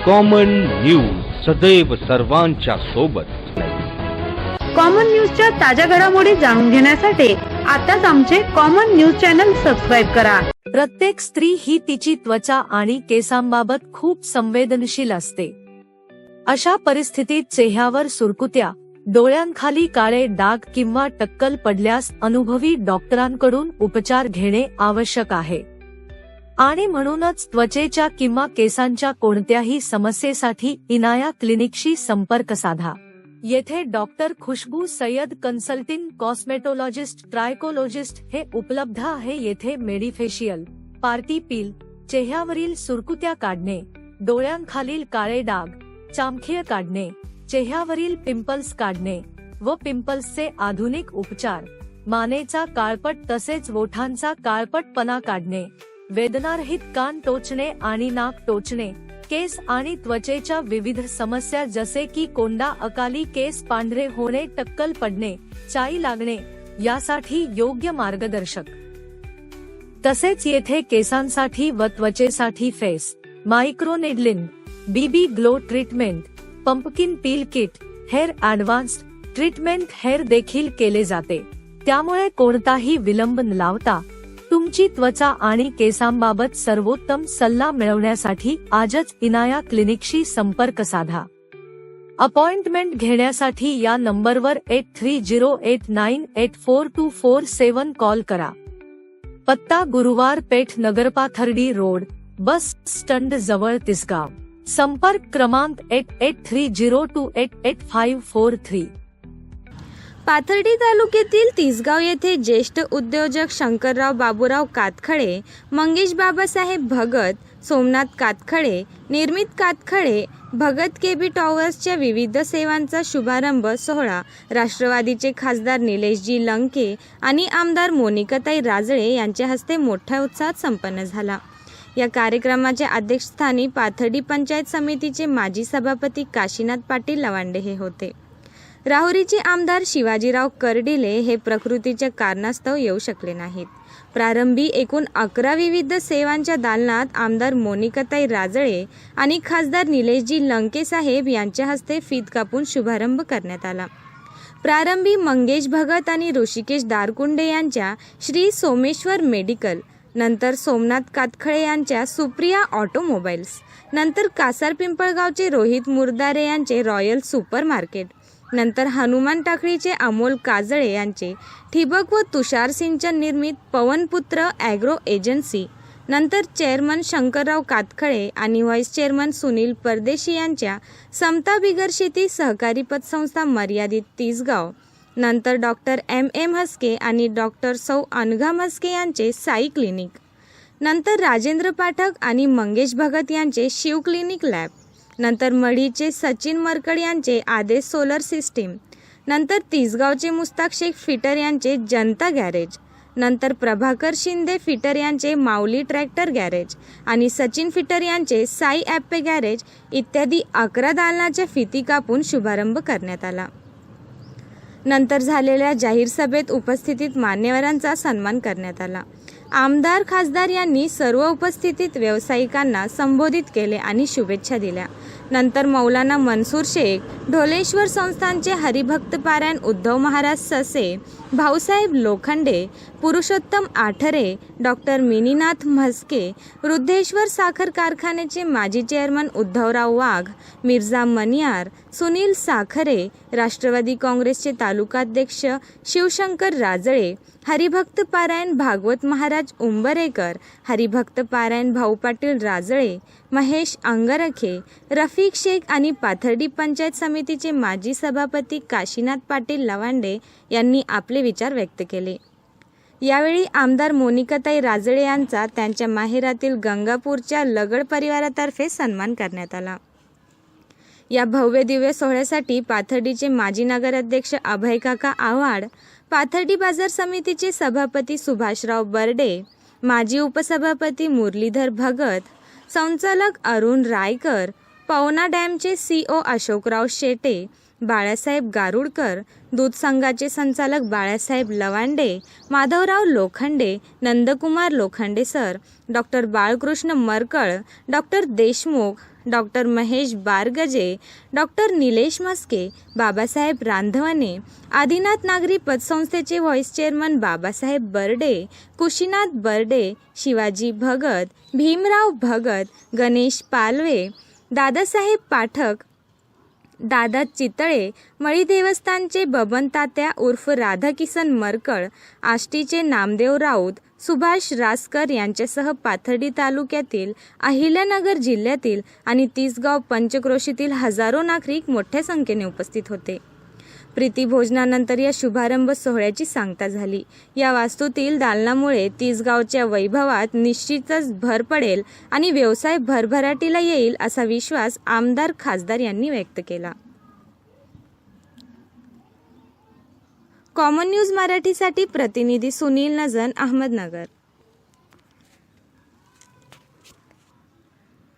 Common news सदैव सर्वांच्या सोबत। कॉमन न्यूजच्या ताज्या घडामोडी जाणून घेण्यासाठी आताच आमचे कॉमन न्यूज चॅनल सबस्क्राईब करा। प्रत्येक स्त्री ही तिची त्वचा आणि केसांबाबत खूप संवेदनशील असते। अशा परिस्थितीत चेहऱ्यावर सुरकुत्या, डोळ्यांखाली काळे डाग किंवा टक्कल पडल्यास अनुभवी डॉक्टरांकडून उपचार घेणे आवश्यक आहे। आणि म्हणूनच त्वचेच्या किंवा केसांच्या कोणत्याही समस्येसाठी इनाया क्लिनिकशी संपर्क साधा। येथे doctor Khushboo Sayyed consulting cosmetologist trichologist हे उपलब्ध आहे। येथे मेडिफेशियल, पार्टी पील, चेहऱ्यावरील सुरकुत्या काढणे, डोळ्यांखालील काळे डाग, चामखीळ काढणे, चेहऱ्यावरील पिंपल्स काढणे व पिंपल्सचे आधुनिक उपचार, मानेचा काळपट तसेच ओठांचा काळपटपणा काढणे, वेदनारहित कान टोचणे आणि नाक टोचणे, केस आणि त्वचेच्या विविध समस्या जसे की कोंडा, अकाली केस पांढरे होणे, टक्कल पडणे, चाई लागणे यासाठी योग्य मार्गदर्शक। तसेच येथे केसांसाठी व त्वचेसाठी face microneedling, BB glow treatment, pumpkin peel kit, hair advanced treatment hair देखील केले जाते। त्यामुळे कोणताही विलंब न लावता तुमची त्वचा आणि केसांबाबत सर्वोत्तम सल्ला मिळवण्यासाठी आजच इनाया क्लिनिकशी संपर्क साधा। अपॉइंटमेंट घेण्यासाठी या नंबरवर 8308984247 कॉल करा। पत्ता गुरुवार पेठ, नगरपाथर्डी रोड, बस स्टँड जवळ, तिसगाव। संपर्क क्रमांक 8830288543। पाथर्डी तालुक्यातील तिसगाव येथे ज्येष्ठ उद्योजक शंकरराव बाबूराव कातखळे, मंगेश बाबासाहेब भगत, सोमनाथ कातखळे, निर्मित कातखळे, भगत केबी टॉवर्सच्या विविध सेवांचा शुभारंभ सोहळा राष्ट्रवादीचे खासदार निलेशजी लंके आणि आमदार मोनिकाताई राजळे यांच्या हस्ते मोठ्या उत्साहात संपन्न झाला। या कार्यक्रमाच्या अध्यक्षस्थानी पाथर्डी पंचायत समितीचे माजी सभापती काशीनाथ पाटील लवांडे हे होते। राहुरीचे आमदार शिवाजीराव करडिले हे प्रकृतीच्या कारणास्तव येऊ शकले नाहीत। प्रारंभी एकूण 11 विविध सेवांच्या दालनात आमदार मोनिकाताई राजळे आणि खासदार निलेशजी लंके साहेब यांच्या हस्ते फीत कापून शुभारंभ करण्यात आला। प्रारंभी मंगेश भगत आणि ऋषिकेश दारकुंडे यांच्या श्री सोमेश्वर मेडिकल, नंतर सोमनाथ कातखळे यांच्या सुप्रिया ऑटोमोबाईल्स, नंतर कासार पिंपळगावचे रोहित मुरदारे यांचे रॉयल सुपर मार्केट, नंतर हनुमान टाकळीचे अमोल काजळे यांचे ठिबक व तुषार सिंचन निर्मित पवनपुत्र ॲग्रो एजन्सी, नंतर चेअरमन शंकरराव कातखळे आणि व्हाईस चेअरमन सुनील परदेशी यांच्या समता बिगर शेती सहकारी पतसंस्था मर्यादित तिसगाव, नंतर डॉक्टर M म्हस्के आणि डॉक्टर सौ अनघा म्हस्के यांचे साई क्लिनिक, नंतर राजेंद्र पाठक आणि मंगेश भगत यांचे शिव क्लिनिक लॅब, नंतर मढीचे सचिन मरकड यांचे आदेश सोलर सिस्टीम, नंतर तिसगावचे मुस्ताक शेख फिटर यांचे जनता गॅरेज, नंतर प्रभाकर शिंदे फिटर यांचे माऊली ट्रॅक्टर गॅरेज आणि सचिन फिटर यांचे साई ॲप्पे गॅरेज इत्यादी 11 दालनाच्या फिती कापून शुभारंभ करण्यात आला। नंतर झालेल्या जाहीर सभेत उपस्थितीत मान्यवरांचा सन्मान करण्यात आला। आमदार खासदार यांनी सर्व उपस्थितीत व्यावसायिकांना संबोधित केले आणि शुभेच्छा दिल्या। नंतर मौलाना मनसूर शेख, ढोलेश्वर संस्थानचे हरिभक्त पारायण उद्धव महाराज ससे, भाऊसाहेब लोखंडे, पुरुषोत्तम आठरे, डॉक्टर मिनीनाथ म्हस्के, वृद्धेश्वर साखर कारखान्याचे माजी चेअरमन उद्धवराव वाघ, मिर्झा मनियार, सुनील साखरे, राष्ट्रवादी काँग्रेसचे तालुकाध्यक्ष शिवशंकर राजळे, हरिभक्त पारायण भागवत महाराज उंबरेकर, हरिभक्त पारायण भाऊ पाटील राजळे, महेश अंगरखे, रफिक शेख आणि पाथर्डी पंचायत समितीचे माजी सभापती काशीनाथ पाटील लवांडे यांनी आपले विचार व्यक्त केले। यावेळी आमदार मोनिकाताई राजळे यांचा त्यांच्या माहेरातील गंगापूरच्या लगड परिवारातर्फे सन्मान करण्यात आला। या भव्य दिव्य सोहळ्यासाठी पाथर्डीचे माजी नगराध्यक्ष अभय काका आव्हाड, पाथर्डी बाजार समितीचे सभापती सुभाषराव बर्डे, माजी उपसभापती मुरलीधर भगत, संचालक अरुण रायकर, पवना डॅमचे CO अशोकराव शेटे, बाळासाहेब गारुडकर, दूध संघाचे संचालक Balasaheb Lavande, Madhavrao Lokhande, Nandkumar Lokhande sir, doctor Balkrishna Markal, doctor Deshmukh, doctor Mahesh Bargaje, doctor Nilesh Maske, Babasaheb Randhavane, Adinath नागरी पतसंस्थेचे व्हाईस चेअरमन बाबासाहेब बर्डे, कुशीनाथ बर्डे, शिवाजी भगत, भीमराव भगत, गणेश पालवे, दादासाहेब पाठक, दादा चितळे, मळी देवस्थानचे बबन तात्या उर्फ राधाकिसन मरकळ, आष्टीचे नामदेव राऊत, सुभाष रासकर यांच्यासह पाथर्डी तालुक्यातील, अहिल्यानगर जिल्ह्यातील आणि तिसगाव पंचक्रोशीतील हजारो नागरिक मोठ्या संख्येने उपस्थित होते. प्रीतिभोजनानंतर या शुभारंभ सोहळ्याची सांगता झाली. या वास्तूतील दालनामुळे तिसगावच्या वैभवात निश्चितच भर पडेल आणि व्यवसाय भरभराटीला येईल असा विश्वास आमदार खासदार यांनी व्यक्त केला. कॉमन न्यूज मराठीसाठी प्रतिनिधी सुनील नजन, अहमदनगर.